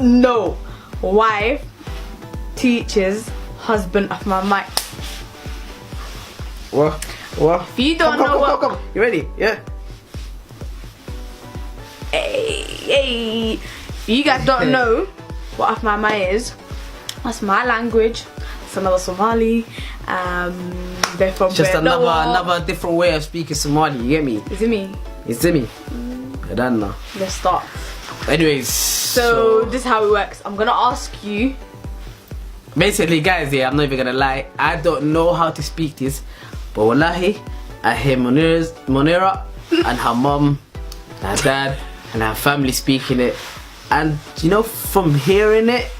No. Wife teaches husband of my mic. What? If you don't know what... Come. You ready? Yeah. Hey. If you guys don't know what Af-mayga is, that's my language. It's another Somali. They're from Just Bedoa. another different way of speaking Somali. You get me? Is it me? It's me. I don't know. Let's start. Anyways, So this is how it works. I'm gonna ask you. basically, guys, yeah, I'm not even gonna lie. I don't know how to speak this, but wallahi, I hear Munira and her mom, her dad, and her family speaking it, and you know, from hearing it,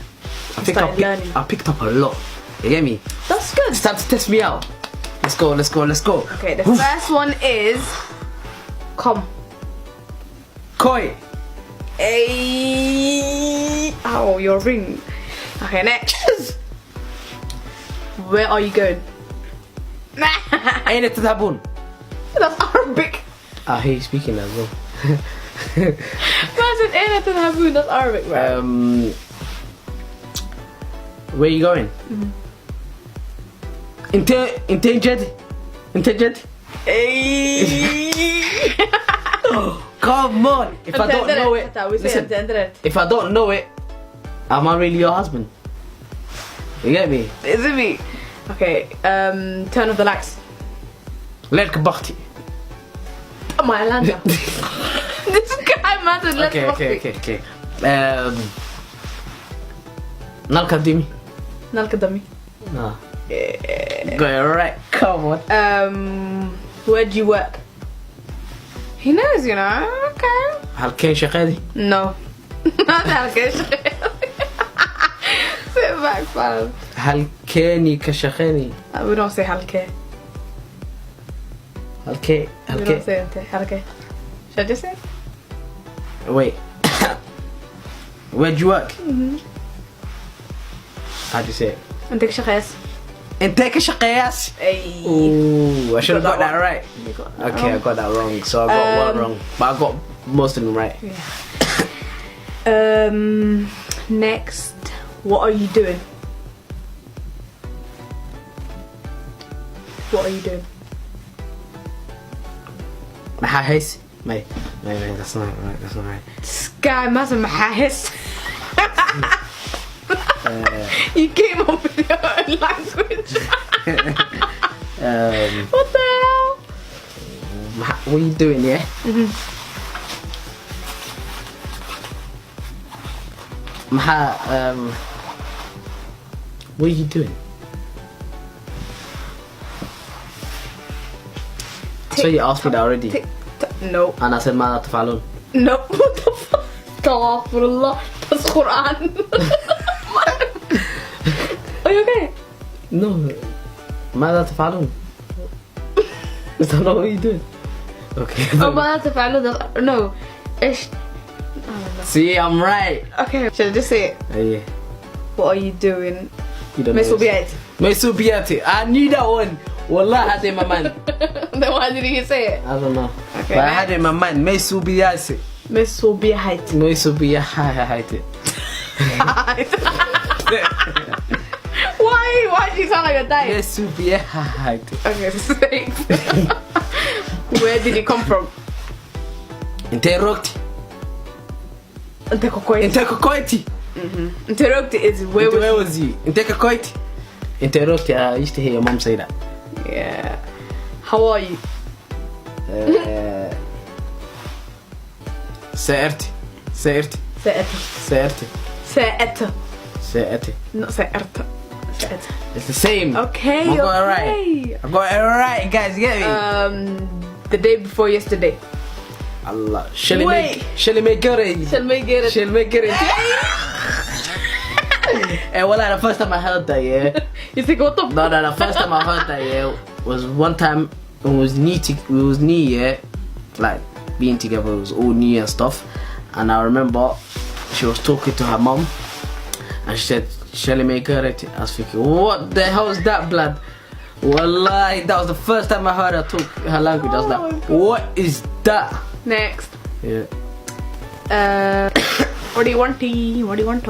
I think I picked up a lot. You get me? That's good. It's time to test me out. Let's go. Okay, the first one is come. Koi. Hey. Ow, your ring. Okay, next. Where are you going? Ain't it tabun? That's Arabic. I hear you speaking as well. That's Arabic, bro. Where are you going? Intended. Hey. Come on! If I don't know it, listen, if I don't know it, am I really your husband? You get me? Is it me? Okay, turn off the lights. Let Bakhti. Oh my landa. This guy matters. Okay. Nalka Dimi. Nalka dami. No. Go right. Come on. Where do you work? He knows, you know. Okay. هل كان شقادي؟ No. Not halkesh. Sit back, fam. هل كاني كشخاني؟ We don't say halke. هل كي We don't say halke. Should I just say? Wait. Where'd you work? How'd you say it? انت كشخاص. انت كشقياس. Hey. Ooh, I should have got that right. You got that Okay, I got that wrong. So I got one wrong, but I got most of them right. Yeah. Next, what are you doing? What are you doing? محاحس. Mate, that's not right. That's not right. This guy must have محاحس. You came up with your own language. What the hell? What are you doing, yeah? What are you doing? So you asked me that already. No. And I said, ماذا تفعلون? No. What the fuck? Astaghfirullah. That's Quran. Are you okay? No. ماذا تفعلون? Is that not what you're doing? Okay. Oh, ماذا تفعلون? No. إيش? See, I'm right. Okay. Should I just say it? Yeah. What are you doing? You don't know. Mesubiati. I knew that one. Wallah, I had it in my mind. Then why did he say it? I don't know. Okay. But I had it in my mind. Mesubiati. Mesubiati. Mesubiati. Why do you sound like a dyke? Mesubiati. Okay, say where did he come from? Interrogti. Intercocoiti. Interrogti is where was he? Intercocoiti. Interrogti. I used to hear your mom say that. Yeah. How are you? Seerti. Se'et. Not se'ert. Se'et. It's the same. Okay. I got it right. I got it right, guys. Get me. The day before yesterday. Allah. Wait. Shall we make it? Hey, well, the first time I heard that, yeah. You think what the? No, the first time I heard that, yeah, was one time it was new, yeah, like being together. It was all new and stuff. And I remember she was talking to her mom, and she said, "Shall we make it?" I was thinking, what the hell is that, blood? Wallahi, that was the first time I heard her talk her language. I was like, what is that? Next. Yeah. What do you want? What do you want?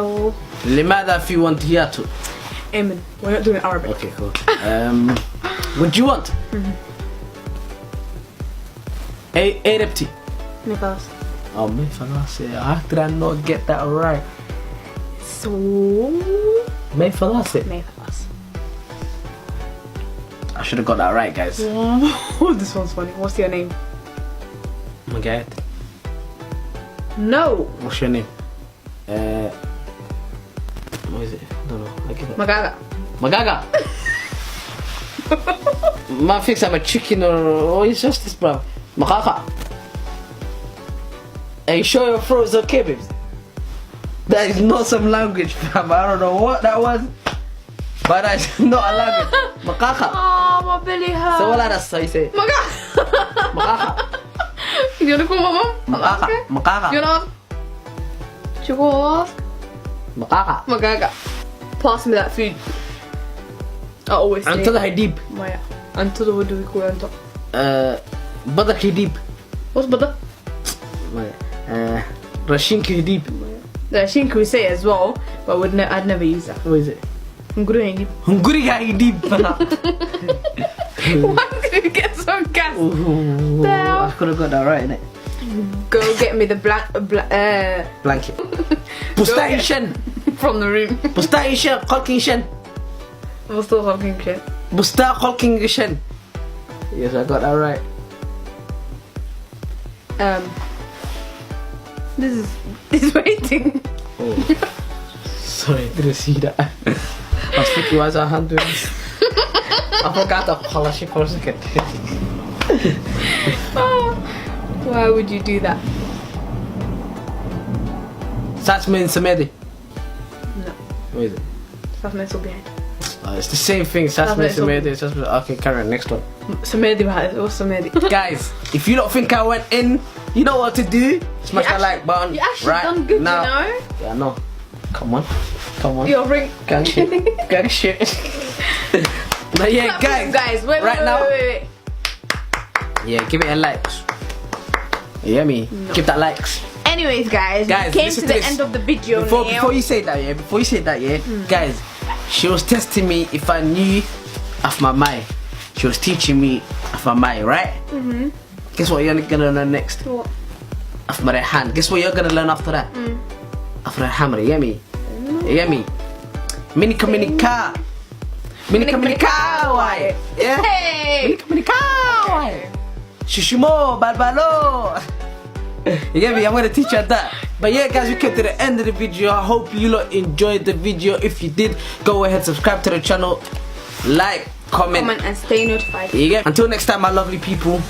لماذا في وانتياتو? Amen. We're not doing Arabic. Okay, cool. What do you want? Repti. Me first. Oh, me first. How did I not get that right? So. Me first. Me first. I should have got that right, guys. Oh, this one's funny. What's your name? My God. No. What's your name? What is it? I don't know. I give it. Magaga. Magaga. Man thinks I'm a chicken or what is just this, bro? Makaka. Are you sure your throat is okay, babes? That is not some language, fam. I don't know what that was, but that's not a language. Makaka. Oh, my belly hurts. So what else you say? Magaga. Makaka. You wanna call my mom? Makaka. Okay. Makaka. You know? You go ask? Makaka. Magaga. Pass me that food. I always say. Until I deep. Maya. Until what do we call it? Bada deep. What's butter? Rashin deep. The shink we say as well, but I'd never use that. What is it? Hungry. Hungry guy deep. Why did you get so gas? I could have got that right, innit? Go get me the Blanket. Bustation. From the room. Bustation. Colkinson. We're still talking shit. Busta Colkinson. Yes, I got that right. This is waiting. Oh. Sorry, didn't see that. I was thinking, why is our hand doing this? I forgot to polish it for a second. Why would you do that? Satsman Samedi. No. What is it? Stuff mental behind. It's the same thing. Satsman Samedi. Okay, carry on. Next one. Samedi, what's Samedi? Guys, if you don't think I went in, you know what to do. Smash that like button. You actually right done good, now. you know? Yeah, I know. Come on. Come on. You're ring. Gang shit. Gang shit. But yeah, guys. Wait, right now. Wait. Yeah, give it a like. You hear me? No. Give that likes. Anyways, guys, we came to the end of the video. Before you say that, guys, she was testing me if I knew Af-mayga. She was teaching me Af-mayga, right? Guess what you're gonna learn next? What? Af-mayga. Guess what you're gonna learn after that? Af-mayga. You hear me? You hear me? Minika. Why? Yeah. Hey. Minika. Why? Shushimo, balbalo. You get me? I'm gonna teach you that. But yeah, guys, we came to the end of the video. I hope you lot enjoyed the video. If you did, go ahead, subscribe to the channel, like, comment, and stay notified. You get? Until next time, my lovely people.